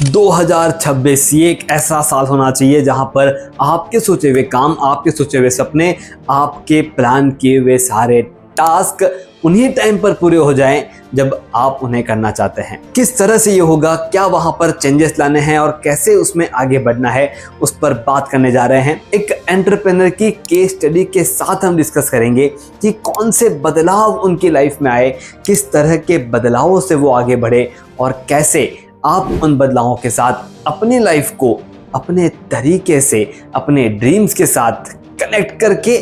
2026 ये एक ऐसा साल होना चाहिए जहां पर आपके सोचे हुए काम, आपके सोचे हुए सपने, आपके प्लान किए हुए सारे टास्क उन्हीं टाइम पर पूरे हो जाएं जब आप उन्हें करना चाहते हैं। किस तरह से ये होगा, क्या वहां पर चेंजेस लाने हैं और कैसे उसमें आगे बढ़ना है, उस पर बात करने जा रहे हैं। एक एंटरप्रेन्योर की केस स्टडी के साथ हम डिस्कस करेंगे कि कौन से बदलाव उनकी लाइफ में आए, किस तरह के बदलावों से वो आगे बढ़े और कैसे आप उन बदलावों के साथ अपनी लाइफ को अपने तरीके से अपने ड्रीम्स के साथ कनेक्ट करके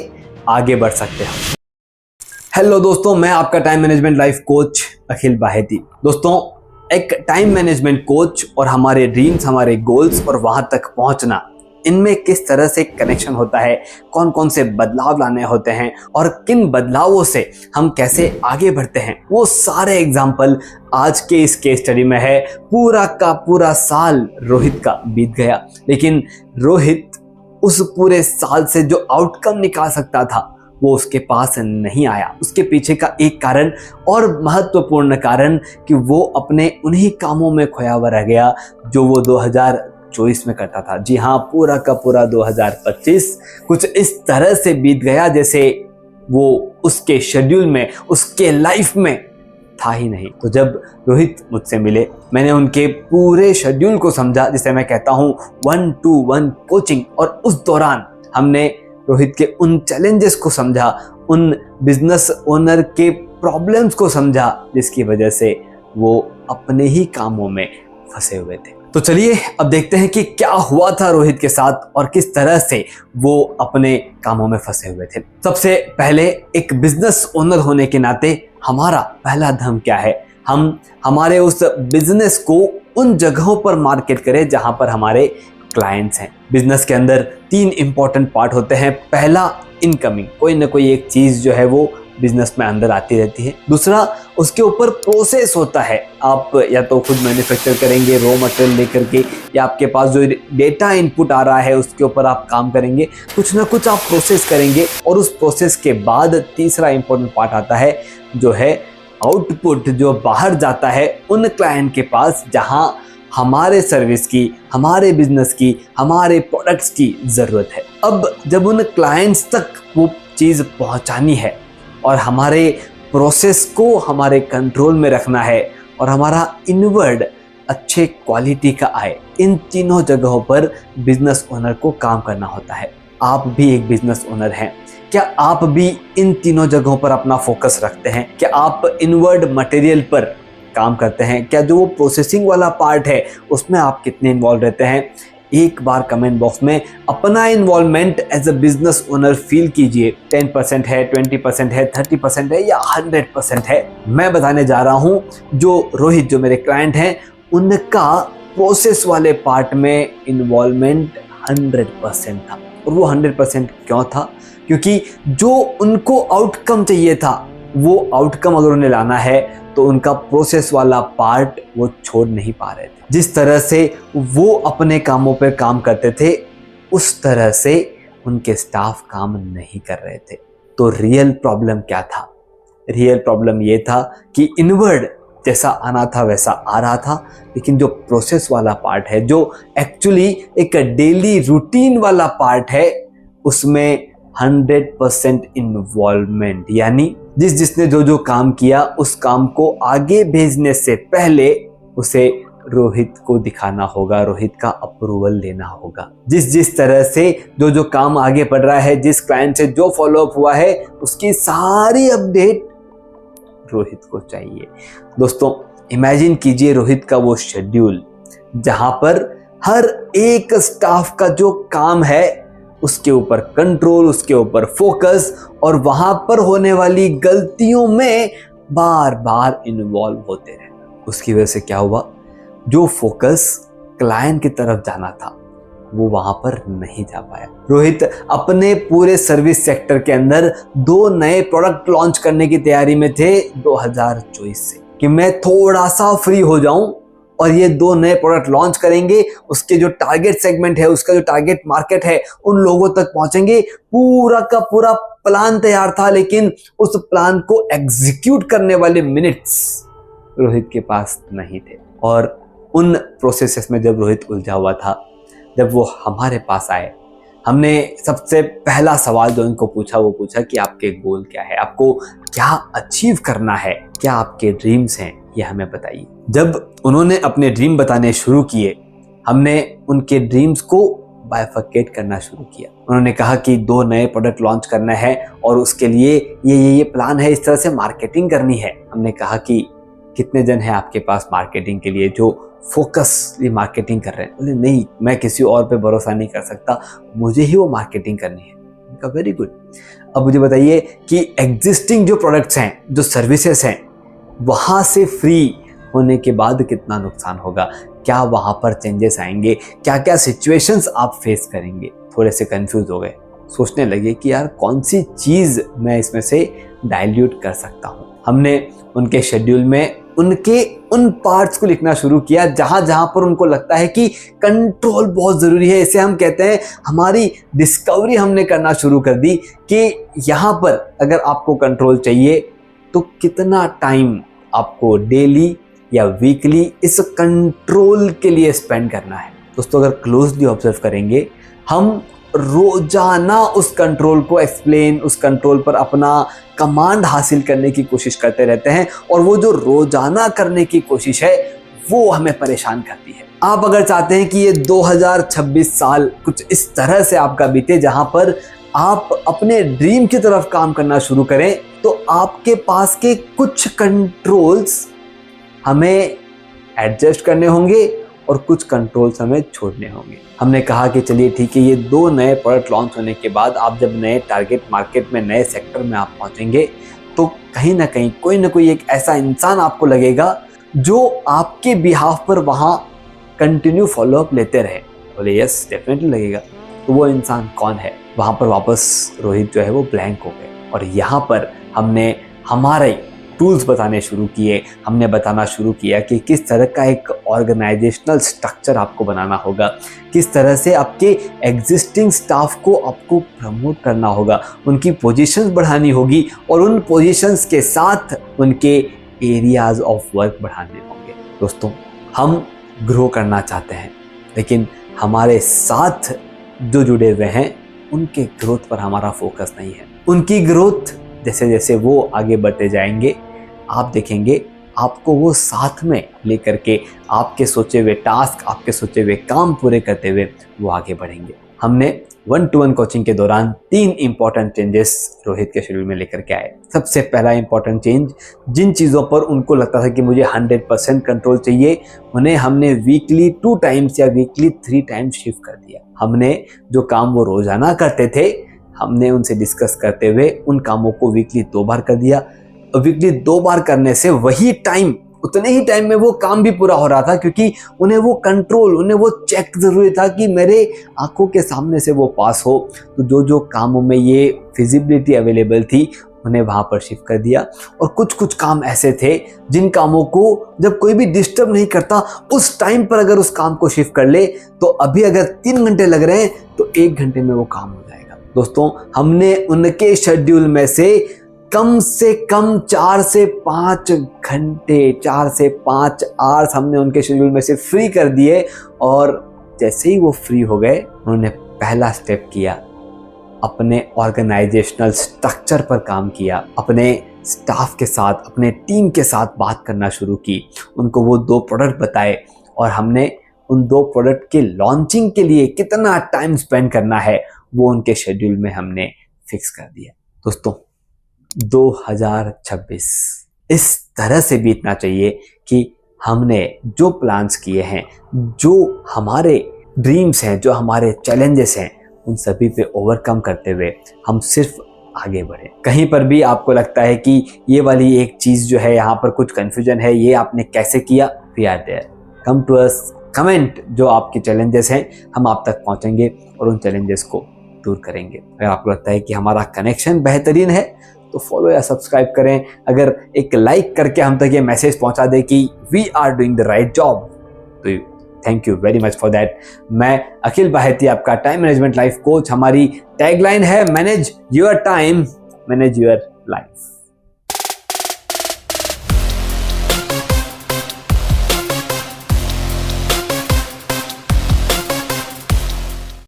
आगे बढ़ सकते हैं। हेलो दोस्तों, मैं आपका टाइम मैनेजमेंट लाइफ कोच अखिल बाहेती। दोस्तों, एक टाइम मैनेजमेंट कोच और हमारे ड्रीम्स, हमारे गोल्स और वहां तक पहुंचना, इनमें किस तरह से कनेक्शन होता है, कौन कौन से बदलाव लाने होते हैं और किन बदलावों से हम कैसे आगे बढ़ते हैं, वो सारे एग्जाम्पल आज के इस केस स्टडी में है। पूरा का पूरा साल रोहित का बीत गया, लेकिन रोहित उस पूरे साल से जो आउटकम निकाल सकता था वो उसके पास नहीं आया। उसके पीछे का एक कारण और महत्वपूर्ण कारण कि वो अपने उन्हीं कामों में खोया हुआ रह गया जो वो 2024 में करता था। जी हाँ, पूरा का पूरा 2025 कुछ इस तरह से बीत गया जैसे वो उसके शेड्यूल में, उसके लाइफ में था ही नहीं। तो जब रोहित मुझसे मिले, मैंने उनके पूरे शेड्यूल को समझा, जिसे मैं कहता हूँ 1-to-1 कोचिंग, और उस दौरान हमने रोहित के उन चैलेंजेस को समझा, उन बिजनेस ओनर के प्रॉब्लम्स को समझा जिसकी वजह से वो अपने ही कामों में फंसे हुए थे। तो चलिए अब देखते हैं कि क्या हुआ था रोहित के साथ और किस तरह से वो अपने कामों में फंसे हुए थे। सबसे पहले, एक बिजनेस ओनर होने के नाते हमारा पहला धर्म क्या है? हम हमारे उस बिजनेस को उन जगहों पर मार्केट करें जहां पर हमारे क्लाइंट्स हैं। बिजनेस के अंदर 3 इंपॉर्टेंट पार्ट होते हैं। पहला, इनकमिंग, कोई ना कोई एक चीज जो है वो बिजनेस में अंदर आती रहती है। दूसरा, उसके ऊपर प्रोसेस होता है। आप या तो खुद मैन्युफैक्चर करेंगे रॉ मटेरियल लेकर के, या आपके पास जो डेटा इनपुट आ रहा है उसके ऊपर आप काम करेंगे, कुछ ना कुछ आप प्रोसेस करेंगे। और उस प्रोसेस के बाद तीसरा इंपॉर्टेंट पार्ट आता है जो है आउटपुट, जो बाहर जाता है उन क्लाइंट के पास जहां हमारे सर्विस की, हमारे बिजनेस की, हमारे प्रोडक्ट्स की ज़रूरत है। अब जब उन क्लाइंट्स तक वो चीज़ पहुंचानी है और हमारे प्रोसेस को हमारे कंट्रोल में रखना है और हमारा इनवर्ड अच्छे क्वालिटी का आए, इन तीनों जगहों पर बिजनेस ओनर को काम करना होता है। आप भी एक बिजनेस ओनर हैं। क्या आप भी इन तीनों जगहों पर अपना फोकस रखते हैं? क्या आप इनवर्ड मटेरियल पर काम करते हैं? क्या जो वो प्रोसेसिंग वाला पार्ट है उसमें आप कितने इन्वॉल्व रहते हैं? एक बार कमेंट बॉक्स में अपना involvement as a business owner feel कीजिए। 10% है, 20% है, 30% है या 100% है। मैं बताने जा रहा हूं, जो रोहित, जो मेरे क्लाइंट हैं, उनका प्रोसेस वाले पार्ट में इन्वॉल्वमेंट 100% था। और वो 100% क्यों था? क्योंकि जो उनको आउटकम चाहिए था, वो आउटकम अगर उन्हें लाना है तो उनका प्रोसेस वाला पार्ट वो छोड़ नहीं पा रहे थे। जिस तरह से वो अपने कामों पर काम करते थे उस तरह से उनके स्टाफ काम नहीं कर रहे थे। तो रियल प्रॉब्लम क्या था? रियल प्रॉब्लम ये था कि इनवर्ड जैसा आना था वैसा आ रहा था, लेकिन जो प्रोसेस वाला पार्ट है, जो एक्चुअली एक डेली रूटीन वाला पार्ट है, उसमें 100% इन्वॉल्वमेंट, यानी जिसने जो काम किया उस काम को आगे भेजने से पहले उसे रोहित को दिखाना होगा, रोहित का अप्रूवल लेना होगा। जिस तरह से जो काम आगे बढ़ रहा है, जिस क्लाइंट से जो फॉलोअप हुआ है, उसकी सारी अपडेट रोहित को चाहिए। दोस्तों, इमेजिन कीजिए रोहित का वो शेड्यूल जहां पर हर एक स्टाफ का जो काम है उसके ऊपर कंट्रोल, उसके ऊपर फोकस, और वहां पर होने वाली गलतियों में बार बार इन्वॉल्व होते रहे। उसकी वजह से क्या हुआ? जो फोकस क्लाइंट की तरफ जाना था वो वहां पर नहीं जा पाया। रोहित अपने पूरे सर्विस सेक्टर के अंदर 2 नए प्रोडक्ट लॉन्च करने की तैयारी में थे 2024 से, कि मैं थोड़ा सा फ्री हो जाऊं और ये 2 नए प्रोडक्ट लॉन्च करेंगे, उसके जो टारगेट सेगमेंट है, उसका जो टारगेट मार्केट है, उन लोगों तक पहुंचेंगे। पूरा का पूरा प्लान तैयार था, लेकिन उस प्लान को एग्जीक्यूट करने वाले मिनट्स रोहित के पास नहीं थे। और उन प्रोसेसेस में जब रोहित उलझा हुआ था, जब वो हमारे पास आए, हमने सबसे पहला सवाल जो उनको पूछा वो पूछा कि आपके गोल क्या है, आपको क्या अचीव करना है, क्या आपके ड्रीम्स हैं, ये हमें बताइए। जब उन्होंने अपने ड्रीम बताने शुरू किए, हमने उनके ड्रीम्स को बाइफरकेट करना शुरू किया। उन्होंने कहा कि 2 नए प्रोडक्ट लॉन्च करना है और उसके लिए ये प्लान है, इस तरह से मार्केटिंग करनी है। हमने कहा कि कितने जन हैं आपके पास मार्केटिंग के लिए जो फोकसली मार्केटिंग कर रहे हैं? बोले नहीं, मैं किसी और पे भरोसा नहीं कर सकता, मुझे ही वो मार्केटिंग करनी है। Very good. अब मुझे बताइए कि एग्जिस्टिंग जो प्रोडक्ट्स हैं, जो सर्विसेज हैं, वहाँ से फ्री होने के बाद कितना नुकसान होगा, क्या वहाँ पर चेंजेस आएंगे, क्या क्या सिचुएशंस आप फेस करेंगे? थोड़े से कंफ्यूज हो गए, सोचने लगे कि यार कौन सी चीज़ मैं इसमें से डाइल्यूट कर सकता हूँ। हमने उनके शेड्यूल में उनके उन पार्ट्स को लिखना शुरू किया जहां जहां पर उनको लगता है कि कंट्रोल बहुत ज़रूरी है। इसे हम कहते हैं, हमारी डिस्कवरी हमने करना शुरू कर दी कि यहाँ पर अगर आपको कंट्रोल चाहिए तो कितना टाइम आपको डेली या वीकली इस कंट्रोल के लिए स्पेंड करना है। दोस्तों, अगर क्लोजली ऑब्जर्व करेंगे, हम रोजाना उस कंट्रोल को एक्सप्लेन, उस कंट्रोल पर अपना कमांड हासिल करने की कोशिश करते रहते हैं, और वो जो रोजाना करने की कोशिश है वो हमें परेशान करती है। आप अगर चाहते हैं कि ये 2026 साल कुछ इस तरह से आपका बीते जहां पर आप अपने ड्रीम की तरफ काम करना शुरू करें, तो आपके पास के कुछ कंट्रोल्स हमें एडजस्ट करने होंगे और कुछ कंट्रोल्स हमें छोड़ने होंगे। हमने कहा कि चलिए ठीक है, ये 2 नए प्रोडक्ट लॉन्च होने के बाद आप जब नए टारगेट मार्केट में, नए सेक्टर में आप पहुंचेंगे, तो कहीं ना कहीं कोई ना कोई एक ऐसा इंसान आपको लगेगा जो आपके बिहाफ पर वहाँ कंटिन्यू फॉलोअप लेते रहे। बोले यस, डेफिनेटली लगेगा। तो वो इंसान कौन है? वहाँ पर वापस रोहित जो है वो ब्लैंक हो गए, और यहाँ पर हमने हमारे टूल्स बताने शुरू किए। हमने बताना शुरू किया कि किस तरह का एक ऑर्गेनाइजेशनल स्ट्रक्चर आपको बनाना होगा, किस तरह से आपके एग्जिस्टिंग स्टाफ को आपको प्रमोट करना होगा, उनकी पोजीशंस बढ़ानी होगी, और उन पोजीशंस के साथ उनके एरियाज ऑफ वर्क बढ़ाने होंगे। दोस्तों, हम ग्रो करना चाहते हैं, लेकिन हमारे साथ जो जुड़े हुए हैं उनके ग्रोथ पर हमारा फोकस नहीं है। उनकी ग्रोथ जैसे जैसे वो आगे बढ़ते जाएंगे, आप देखेंगे आपको वो साथ में लेकर के आपके सोचे हुए टास्क, आपके सोचे हुए काम पूरे करते हुए वो आगे बढ़ेंगे। हमने 1-to-1 कोचिंग के दौरान 3 इंपॉर्टेंट चेंजेस रोहित के शेड्यूल में लेकर के आए। सबसे पहला इंपॉर्टेंट चेंज, जिन चीज़ों पर उनको लगता था कि मुझे 100% कंट्रोल चाहिए, उन्हें हमने वीकली 2 टाइम्स या वीकली 3 टाइम्स शिफ्ट कर दिया। हमने जो काम वो रोजाना करते थे, हमने उनसे डिस्कस करते हुए उन कामों को वीकली 2 बार कर दिया। वीकली 2 बार करने से वही टाइम, उतने ही टाइम में वो काम भी पूरा हो रहा था, क्योंकि उन्हें वो कंट्रोल, उन्हें वो चेक जरूरी था कि मेरे आंखों के सामने से वो पास हो। तो जो जो कामों में ये फिजिबिलिटी अवेलेबल थी, उन्हें वहाँ पर शिफ्ट कर दिया। और कुछ कुछ काम ऐसे थे जिन कामों को जब कोई भी डिस्टर्ब नहीं करता, उस टाइम पर अगर उस काम को शिफ्ट कर ले, तो अभी अगर 3 घंटे लग रहे हैं तो 1 घंटे में वो काम हो जाएगा। दोस्तों, हमने उनके शेड्यूल में से कम 4 से 5 घंटे, 4 से 5 आवर्स हमने उनके शेड्यूल में से फ्री कर दिए। और जैसे ही वो फ्री हो गए, उन्होंने पहला स्टेप किया, अपने ऑर्गेनाइजेशनल स्ट्रक्चर पर काम किया, अपने स्टाफ के साथ, अपने टीम के साथ बात करना शुरू की। उनको वो 2 प्रोडक्ट बताए, और हमने उन 2 प्रोडक्ट के लॉन्चिंग के लिए कितना टाइम स्पेंड करना है वो उनके शेड्यूल में हमने फिक्स कर दिया। दोस्तों, 2026 इस तरह से बीतना चाहिए कि हमने जो प्लान्स किए हैं, जो हमारे ड्रीम्स हैं, जो हमारे चैलेंजेस हैं, उन सभी पे ओवरकम करते हुए हम सिर्फ आगे बढ़े। कहीं पर भी आपको लगता है कि ये वाली एक चीज़ जो है, यहाँ पर कुछ कन्फ्यूजन है, ये आपने कैसे किया, we are there, come to us, comment जो आपके चैलेंजेस हैं, हम आप तक पहुँचेंगे और उन चैलेंजेस को दूर करेंगे। अगर आपको लगता है कि हमारा कनेक्शन बेहतरीन है, तो फॉलो या सब्सक्राइब करें। अगर एक लाइक करके हम तक ये मैसेज पहुंचा दे कि we are doing the right job, तो thank you very much for that. मैं अखिल बाहेती, आपका टाइम मैनेजमेंट लाइफ कोच। हमारी टैगलाइन है, manage your time, manage your life.